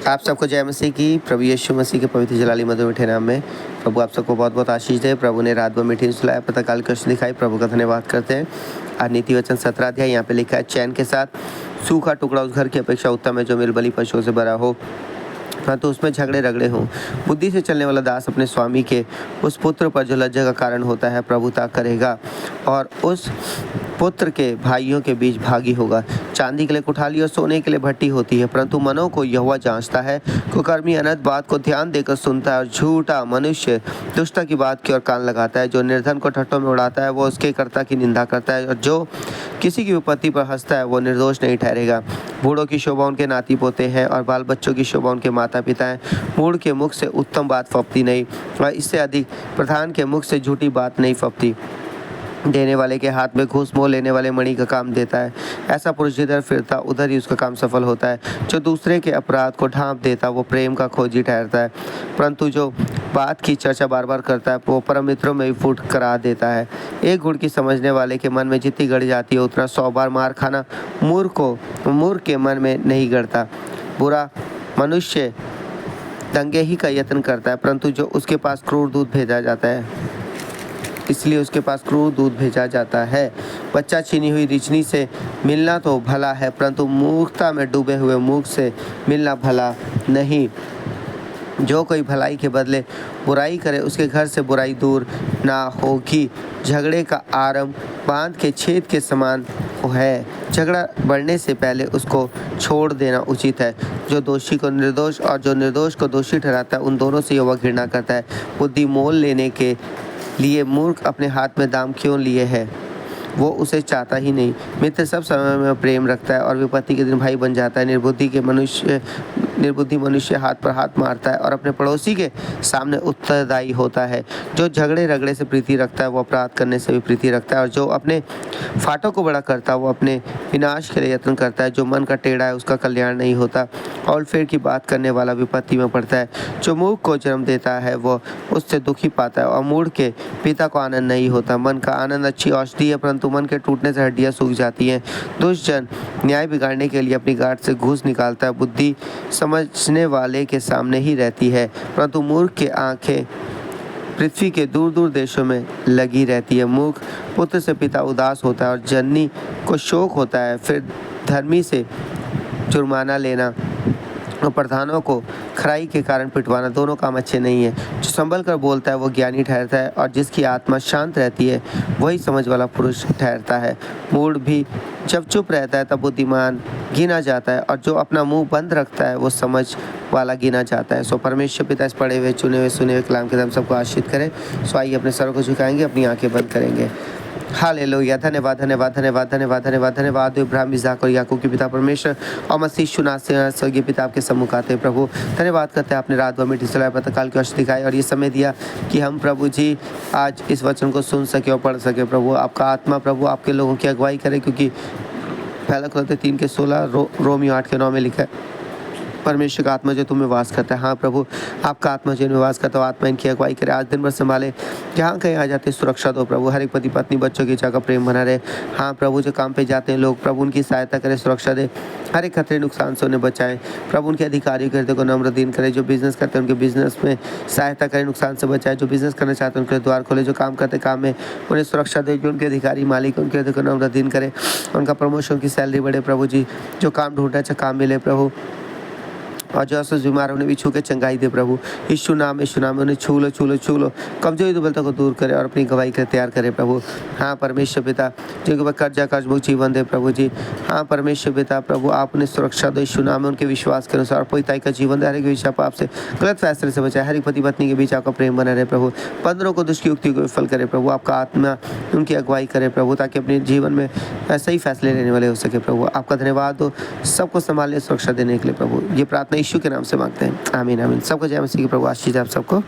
आप सबको जय मसीह की। प्रभु यीशु मसीह के पवित्र जलाली मधुर मीठे नाम में प्रभु आप सबको बहुत बहुत आशीष दे। प्रभु ने रात भर मीठी सुलाया, पता काल कष्ट दिखाई। प्रभु का धन्यवाद करते हैं। आज नीति वचन 17 अध्याय यहाँ पे लिखा है, चैन के साथ सूखा टुकड़ा उस घर की अपेक्षा उत्तम है जो मेल बलि पशुओं से भरा हो, परंतु उसमें झगड़े रगड़े हों। बुद्धि से चलने वाला दास अपने स्वामी के उस पुत्र पर जो लज्जा का कारण होता है प्रभुता करेगा और उस पुत्र के भाइयों के बीच भागी होगा। चांदी के लिए कुठाली और सोने के लिए भट्टी होती है, परंतु मनों को यहोवा जांचता है। कुकर्मी अनर्थ बात को ध्यान देकर सुनता है और झूठा मनुष्य दुष्टता की बात की ओर कान लगाता है। जो निर्धन को ठट्ठों में उड़ाता है वो उसके कर्ता की निंदा करता है, और जो किसी की विपत्ति पर हंसता है वो निर्दोष नहीं ठहरेगा। बूढ़ों की शोभा उनके नाती पोते हैं और बाल बच्चों की शोभा उनके माता पिता हैं। मूढ़ के मुख से उत्तम बात फबती नहीं, और इससे अधिक प्रधान के मुख से झूठी बात नहीं फबती। देने वाले के हाथ में घूस मोह लेने वाले मणि का काम देता है। ऐसा पुरुष जिधर फिरता उधर ही उसका काम सफल होता है। जो दूसरे के अपराध को ढांप देता वो प्रेम का खोजी ठहरता है, परंतु जो बात की चर्चा बार बार करता है वो परम मित्रों में भी फूट करा देता है। एक गुण की समझने वाले के मन में जितनी गड़ जाती है उतना 100 बार मार खाना मूर्ख के मन में नहीं गड़ता। बुरा मनुष्य दंगे ही का यत्न करता है, परंतु जो उसके पास क्रूर दूध भेजा जाता है इसलिए उसके पास क्रूर दूध भेजा जाता है। बच्चा छीनी हुई रिचनी से मिलना तो भला है, परंतु मूर्खता में डूबे हुए मूर्ख से मिलना भला नहीं। जो कोई भलाई के बदले बुराई करे उसके घर से बुराई दूर ना होगी। झगड़े का आरंभ बांध के छेद के समान है। झगड़ा बढ़ने से पहले उसको छोड़ देना उचित है। जो दोषी को निर्दोष और जो निर्दोष को दोषी ठहराता है उन दोनों से यहोवा घृणा करता है। बुद्धि मोल लेने के लिए मूर्ख अपने हाथ में दाम क्यों लिए है, वो उसे चाहता ही नहीं। मित्र सब समय में प्रेम रखता है और विपत्ति के दिन भाई बन जाता है। निर्बुद्धि मनुष्य हाथ पर हाथ मारता है और अपने पड़ोसी के सामने उत्तरदायी होता है। जो झगड़े रगड़े से प्रीति रखता है वो अपराध करने से भी प्रीति रखता है, और जो अपने फाटों को बड़ा करता है वो अपने विनाश के लिए यत्न करता है। जो मन का टेढ़ा है उसका कल्याण नहीं होता, और फेर की बात करने वाला विपत्ति में पड़ता है। जो मूर्ख को जन्म देता है वो उससे दुखी पाता है, और मूढ़ के पिता को आनंद नहीं होता। मन का आनंद अच्छी औषधि है, परंतु मन के टूटने से हड्डियां सूख जाती हैं। दुष्ट जन न्याय बिगाड़ने के लिए अपनी गांठ से घूस निकालता है। बुद्धि समझने वाले के सामने ही रहती है, परंतु मूर्ख के आंखें पृथ्वी के दूर दूर देशों में लगी रहती है। मूर्ख पुत्र से पिता उदास होता है और जननी को शोक होता है। फिर धर्मी से जुर्माना लेना और प्रधानों को खराई के कारण पिटवाना दोनों काम अच्छे नहीं है। जो संभल कर बोलता है वो ज्ञानी ठहरता है, और जिसकी आत्मा शांत रहती है वही समझ वाला पुरुष ठहरता है। मूढ़ भी जब चुप रहता है तब बुद्धिमान गिना जाता है, और जो अपना मुंह बंद रखता है वो समझ वाला गिना जाता है। सो परमेश्वर पिता इस पढ़े हुए चुने हुए सुने हुए कलाम के हम सबको आशीष करें। सो आइए अपने सरों को झुकाएंगे, अपनी आंखें बंद करेंगे। हालेलुया। धन्यवाद धन्यवाद धन्यवाद धन्यवाद धन्यवाद धन्यवाद। इब्राहिम इसहाक और याकूब के पिता परमेश्वर और मसीह शुनासे स्वर्गीय पिता आपके सम्मुख आते हैं प्रभु। धन्यवाद करते हैं आपने रात भर मीठी सुलाया, पतकाल की औषधि दिखाई और ये समय दिया कि हम प्रभु जी आज इस वचन को सुन सके और पढ़ सके। प्रभु आपका आत्मा प्रभु आपके लोगों की अगुवाई करे, क्योंकि पहला कुरिन्थियों 3:16 रोमियो 8:9 में लिखा है परमेश्वर का आत्मा जो तुम्हें वास करता है। हाँ प्रभु आपका आत्मा जो वास करता है आत्मा इनकी अगुवाई करे। आज दिन भर संभाले, जहाँ कहीं आ जाते सुरक्षा दो प्रभु। हर एक पति पत्नी बच्चों की इच्छा का प्रेम बना रहे। हाँ प्रभु जो काम पे जाते हैं लोग प्रभु उनकी सहायता करे, सुरक्षा दे, हर एक खतरे नुकसान से उन्हें बचाएं प्रभु। उनके अधिकारियों के हृदय को नम्र दीन करे। जो बिजनेस करते हैं उनके बिजनेस में सहायता करें, नुकसान से बचाए। जो बिजनेस करना चाहते हैं उनके द्वार खोले। जो काम करते काम में उन्हें सुरक्षा दे। जो उनके अधिकारी मालिक उनके हृदय को नम्र दीन करे, उनका प्रमोशन की सैलरी बढ़े प्रभु जी। जो काम ढूंढना अच्छा काम मिले प्रभु, और जो असुस बीमार उन्हें भी छू के चंगाई दे प्रभु। यीशु नाम उन्हें छू लो। कमजोरी दुर्बलता को दूर करे और अपनी गवाही कर तैयार करे प्रभु। हाँ परमेश्वर पिता जो कर्ज मुक्त जीवन दे प्रभु जी। हाँ परमेश्वर पिता प्रभु आप उन्हें सुरक्षा दो। यीशु नाम में उनके विश्वास के अनुसार पिताई का जीवन दे। हर एक विषय पाप से गलत फैसले से बचाए। हर एक पति पत्नी के बीच आपका प्रेम बना रहे प्रभु। बंदरों को दुष्ट युक्ति को विफल करे प्रभु। आपका आत्मा उनकी अगुवाई करे प्रभु, ताकि अपने जीवन में सही फैसले लेने वाले हो सके प्रभु। आपका धन्यवाद हो सबको संभालने सुरक्षा देने के लिए प्रभु। ये प्रार्थना यीशु के नाम से मांगते हैं, आमीन आमीन। सबको जय मसीह की प्रभु आशीष आप सबको।